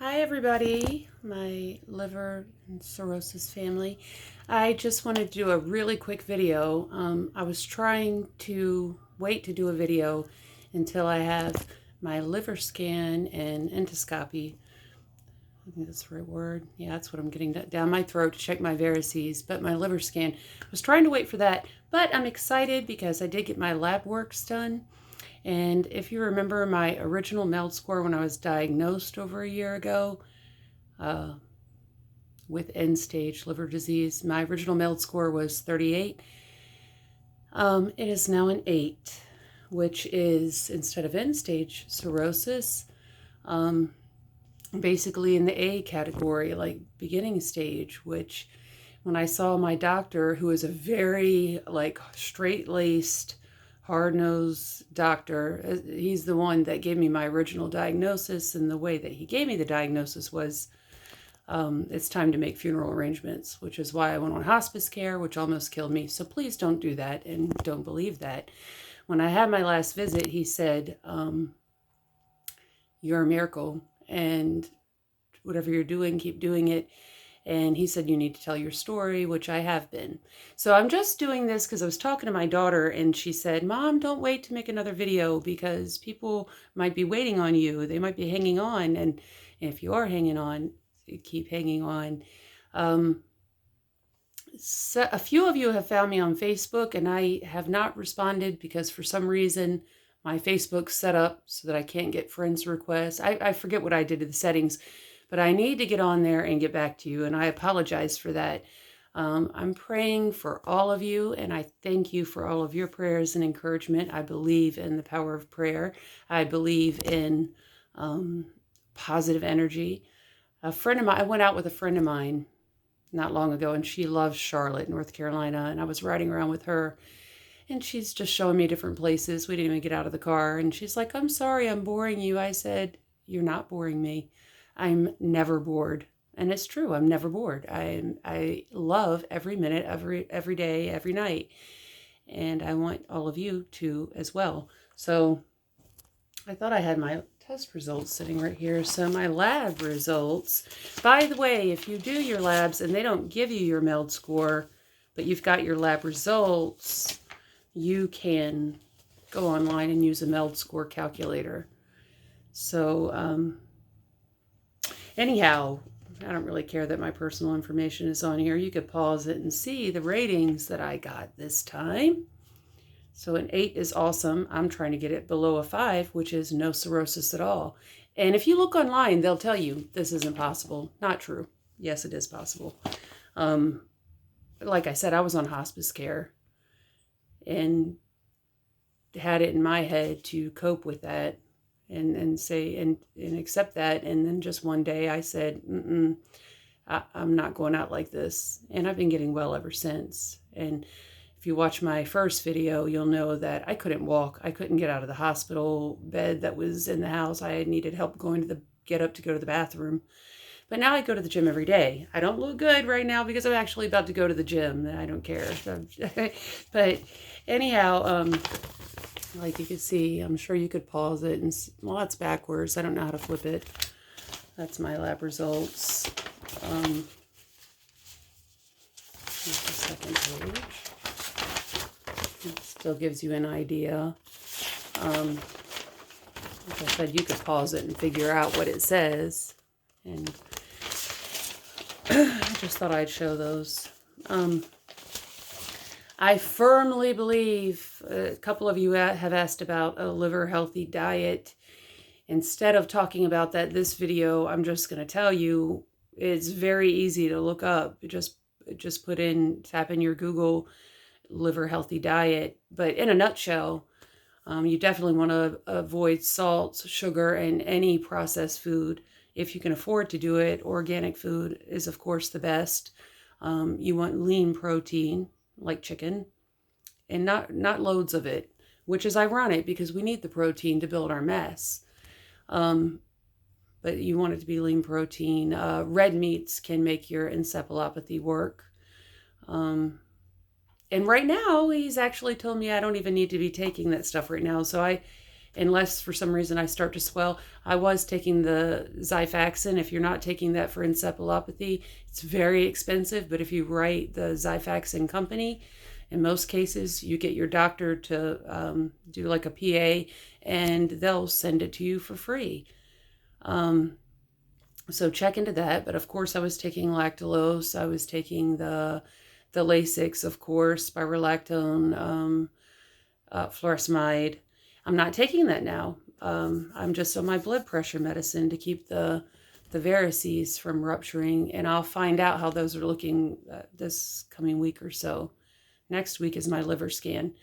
Hi everybody, my liver and cirrhosis family. I just wanted to do a really quick video. I was trying to wait to do a video until I have my liver scan and endoscopy. I think that's the right word. Yeah, that's what I'm getting down my throat to check my varices, but my liver scan. I was trying to wait for that, but I'm excited because I did get my lab works done. And if you remember my original MELD score when I was diagnosed over a year ago with end-stage liver disease, my original MELD score was 38. It is now an 8, which is, instead of end-stage cirrhosis, basically in the A category, like beginning stage, which when I saw my doctor, who is a very straight-laced, hard-nosed doctor. He's the one that gave me my original diagnosis, and the way that he gave me the diagnosis was it's time to make funeral arrangements, which is why I went on hospice care, which almost killed me. So please don't do that and don't believe that. When I had my last visit, he said, you're a miracle, and whatever you're doing, keep doing it. And he said, you need to tell your story, which I have been. So I'm just doing this because I was talking to my daughter and she said, Mom, don't wait to make another video because people might be waiting on you. They might be hanging on. And if you are hanging on, keep hanging on. So a few of you have found me on Facebook and I have not responded because for some reason my Facebook's set up so that I can't get friends requests. I forget what I did to the settings. But I need to get on there and get back to you, and I apologize for that. I'm praying for all of you, and I thank you for all of your prayers and encouragement. I believe in the power of prayer. I believe in positive energy. A friend of mine, I went out with a friend of mine not long ago, and she loves Charlotte, North Carolina, and I was riding around with her, and she's just showing me different places. We didn't even get out of the car, and she's like, I'm sorry, I'm boring you. I said, you're not boring me. I'm never bored. And it's true. I'm never bored. I love every minute, every day, every night. And I want all of you to as well. So I thought I had my test results sitting right here. So my lab results, by the way, if you do your labs and they don't give you your MELD score, but you've got your lab results, you can go online and use a MELD score calculator. So, anyhow, I don't really care that my personal information is on here. You could pause it and see the ratings that I got this time. So an 8 is awesome. I'm trying to get it below a 5, which is no cirrhosis at all. And if you look online, they'll tell you this isn't possible. Not true. Yes, it is possible. Like I said, I was on hospice care and had it in my head to cope with that. And say and accept that. And then just one day I said, I'm not going out like this. And I've been getting well ever since. And if you watch my first video, you'll know that I couldn't walk. I couldn't get out of the hospital bed that was in the house. I needed help get up to go to the bathroom. But now I go to the gym every day. I don't look good right now because I'm actually about to go to the gym. I don't care. But anyhow, like you can see, I'm sure you could pause it and, well, it's backwards. I don't know how to flip it. That's my lab results. Here's the second page. It still gives you an idea. Like I said, you could pause it and figure out what it says. And I just thought I'd show those. I firmly believe, a couple of you have asked about a liver healthy diet. Instead of talking about that this video, I'm just going to tell you it's very easy to look up. Just tap in your Google liver healthy diet. But in a nutshell, you definitely want to avoid salt, sugar, and any processed food. If you can afford to do it, organic food is, of course, the best. You want lean protein, like chicken, and not loads of it, which is ironic because we need the protein to build our mess. But you want it to be lean protein. Red meats can make your encephalopathy work. And right now, he's actually told me I don't even need to be taking that stuff right now. So unless for some reason I start to swell. I was taking the Xifaxan. If you're not taking that for encephalopathy, it's very expensive, but if you write the Xifaxan company, in most cases, you get your doctor to do like a PA, and they'll send it to you for free. So check into that. But of course, I was taking lactulose. I was taking the Lasix, of course, spirolactone, furosemide. I'm not taking that now. I'm just on my blood pressure medicine to keep the varices from rupturing, and I'll find out how those are looking this coming week or so. Next week is my liver scan.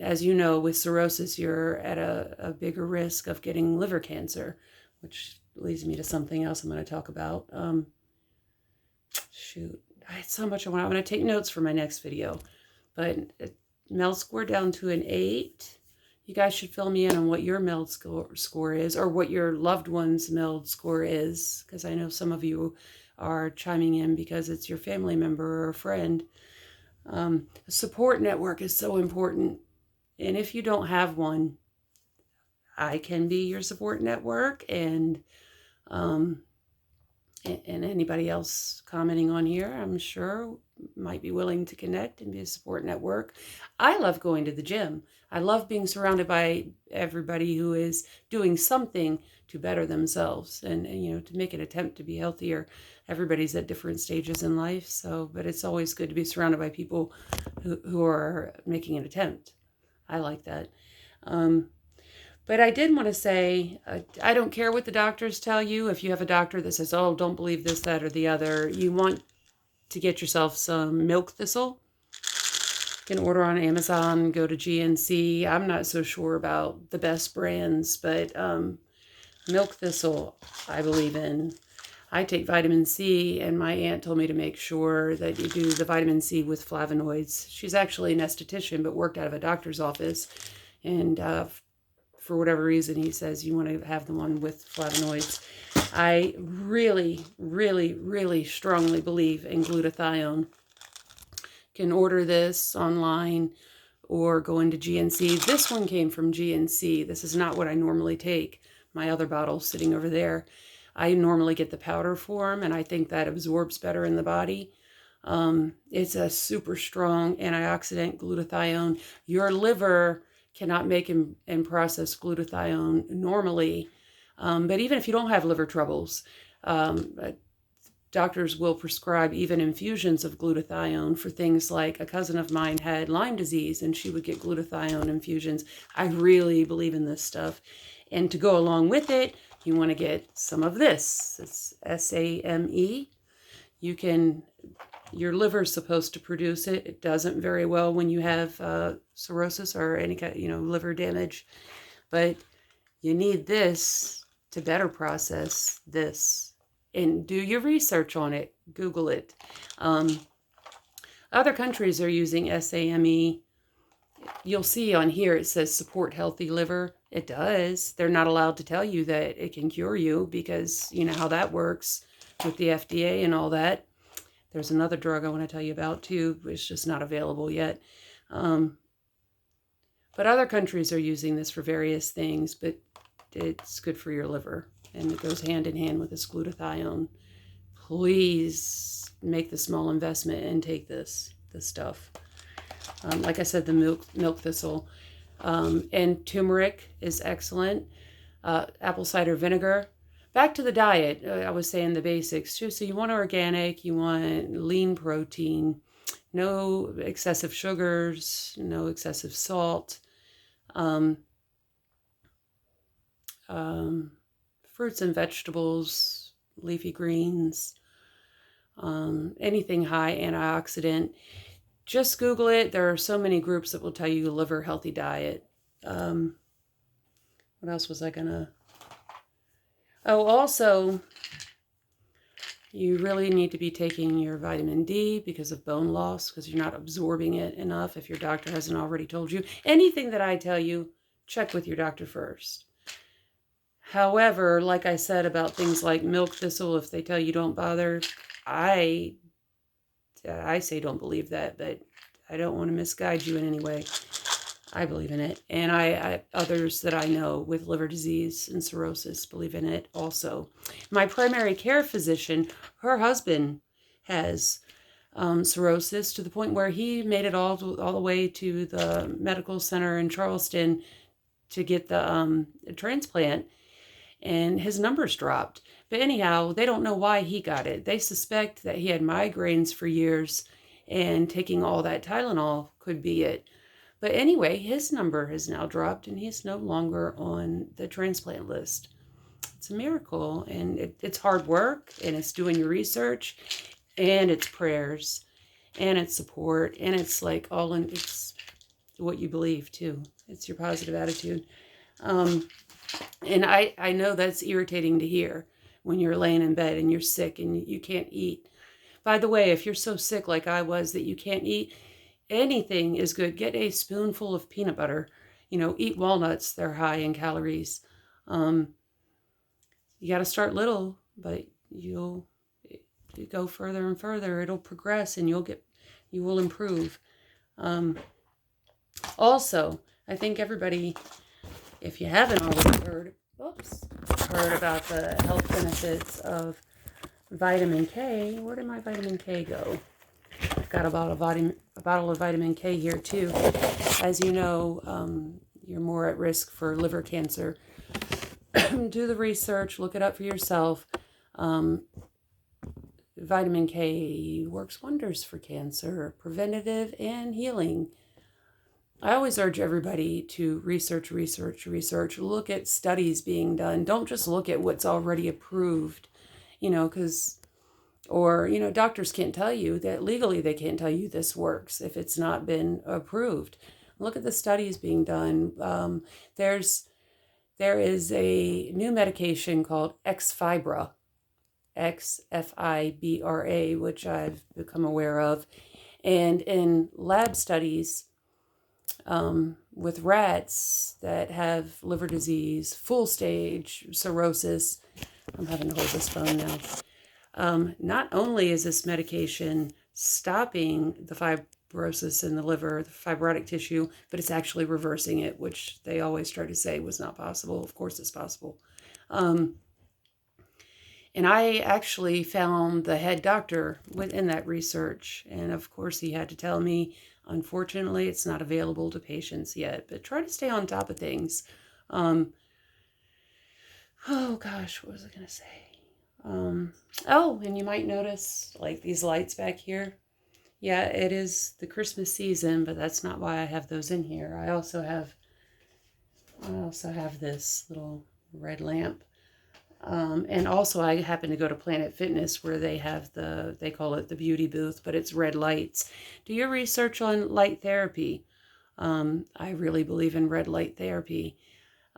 As you know, with cirrhosis, you're at a bigger risk of getting liver cancer, which leads me to something else I'm going to talk about. Shoot, I had so much I want to take notes for my next video, but MELD score down to an 8. You guys should fill me in on what your MELD score is, or what your loved one's MELD score is, because I know some of you are chiming in because it's your family member or a friend. A support network is so important, and if you don't have one, I can be your support network, and anybody else commenting on here, I'm sure, might be willing to connect and be a support network. I love going to the gym. I love being surrounded by everybody who is doing something to better themselves and you know, to make an attempt to be healthier. Everybody's at different stages in life, so, but it's always good to be surrounded by people who are making an attempt. I like that. But I did want to say, I don't care what the doctors tell you. If you have a doctor that says, oh, don't believe this, that, or the other, you want to get yourself some milk thistle. You can order on Amazon, go to GNC. I'm not so sure about the best brands, but milk thistle I believe in. I take vitamin C, and my aunt told me to make sure that you do the vitamin C with flavonoids. She's actually an esthetician, but worked out of a doctor's office. And for whatever reason, he says you want to have the one with flavonoids. I really, really, really strongly believe in glutathione. You can order this online or go into GNC. This one came from GNC. This is not what I normally take. My other bottle's sitting over there. I normally get the powder form, and I think that absorbs better in the body. It's a super strong antioxidant, glutathione. Your liver cannot make and process glutathione normally. But even if you don't have liver troubles, doctors will prescribe even infusions of glutathione for things like, a cousin of mine had Lyme disease and she would get glutathione infusions. I really believe in this stuff. And to go along with it, you want to get some of this. It's SAMe. Your liver is supposed to produce it. It doesn't very well when you have cirrhosis or any kind of, liver damage. But you need this to better process this. And do your research on it. Google it. Other countries are using SAMe. You'll see on here it says support healthy liver. It does. They're not allowed to tell you that it can cure you because you know how that works with the FDA and all that. There's another drug I want to tell you about too. It's just not available yet. But other countries are using this for various things, but it's good for your liver. And it goes hand in hand with this glutathione. Please make the small investment and take this stuff. Like I said, the milk thistle. And turmeric is excellent. Apple cider vinegar. Back to the diet. I was saying the basics too. So you want organic, you want lean protein, no excessive sugars, no excessive salt. Fruits and vegetables, leafy greens, anything high antioxidant. Just Google it. There are so many groups that will tell you a liver healthy diet. What else was I gonna? Oh, also, you really need to be taking your vitamin D because of bone loss, because you're not absorbing it enough if your doctor hasn't already told you. Anything that I tell you, check with your doctor first. However, like I said about things like milk thistle, if they tell you don't bother, I say don't believe that, but I don't want to misguide you in any way. I believe in it. And others that I know with liver disease and cirrhosis believe in it also. My primary care physician, her husband has cirrhosis to the point where he made it all the way to the medical center in Charleston to get the transplant, and his numbers dropped. But anyhow, they don't know why he got it. They suspect that he had migraines for years, and taking all that Tylenol could be it. But anyway, his number has now dropped, and he's no longer on the transplant list. It's a miracle, and it's hard work, and it's doing your research, and it's prayers, and it's support, and it's like all in, it's what you believe too. It's your positive attitude. And I know that's irritating to hear when you're laying in bed and you're sick and you can't eat. By the way, if you're so sick like I was that you can't eat, anything is good. Get a spoonful of peanut butter. Eat walnuts. They're high in calories. You got to start little, but you go further and further. It'll progress, and you will improve. Also, I think everybody, if you haven't already heard about the health benefits of vitamin K. Where did my vitamin K go? I've got a bottle of vitamin K here too. As you know, you're more at risk for liver cancer. Do the research, look it up for yourself. Vitamin K works wonders for cancer, preventative and healing. I always urge everybody to research. Look at studies being done. Don't just look at what's already approved, because, doctors can't tell you that legally. They can't tell you this works if it's not been approved. Look at the studies being done. There is a new medication called Xfibra, Xfibra, which I've become aware of. And in lab studies, with rats that have liver disease, full stage cirrhosis. I'm having to hold this phone now. Not only is this medication stopping the fibrosis in the liver, the fibrotic tissue, but it's actually reversing it, which they always try to say was not possible. Of course it's possible. And I actually found the head doctor within that research. And of course he had to tell me, unfortunately, it's not available to patients yet, but try to stay on top of things. Oh gosh, what was I going to say? And you might notice like these lights back here. Yeah, it is the Christmas season, but that's not why I have those in here. I also have this little red lamp. And also I happen to go to Planet Fitness where they have they call it the beauty booth, but it's red lights. Do your research on light therapy. I really believe in red light therapy.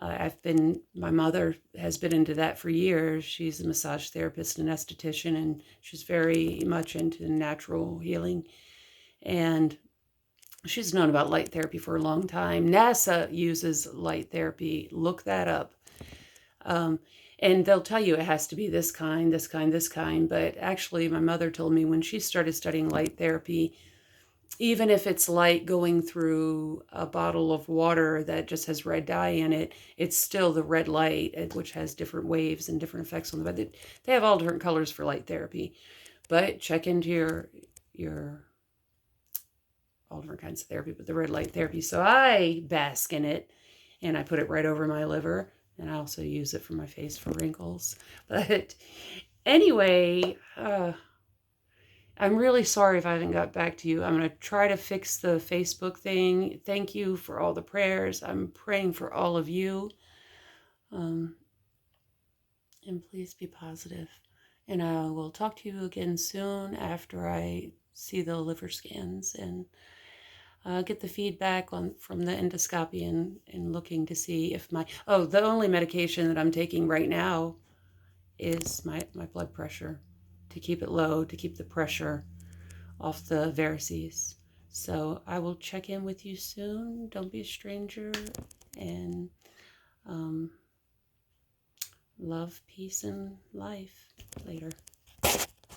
My mother has been into that for years. She's a massage therapist and esthetician, and she's very much into natural healing. And she's known about light therapy for a long time. NASA uses light therapy. Look that up. And they'll tell you it has to be this kind. But actually, my mother told me when she started studying light therapy, even if it's light going through a bottle of water that just has red dye in it, it's still the red light, which has different waves and different effects on the body. They have all different colors for light therapy. But check into your all different kinds of therapy, but the red light therapy. So I bask in it, and I put it right over my liver. And I also use it for my face for wrinkles. But anyway, I'm really sorry if I haven't got back to you. I'm going to try to fix the Facebook thing. Thank you for all the prayers. I'm praying for all of you. And please be positive. And I will talk to you again soon after I see the liver scans and get the feedback from the endoscopy and looking to see if the only medication that I'm taking right now is my blood pressure, to keep it low, to keep the pressure off the varices. So I will check in with you soon. Don't be a stranger, and love, peace, and life. Later.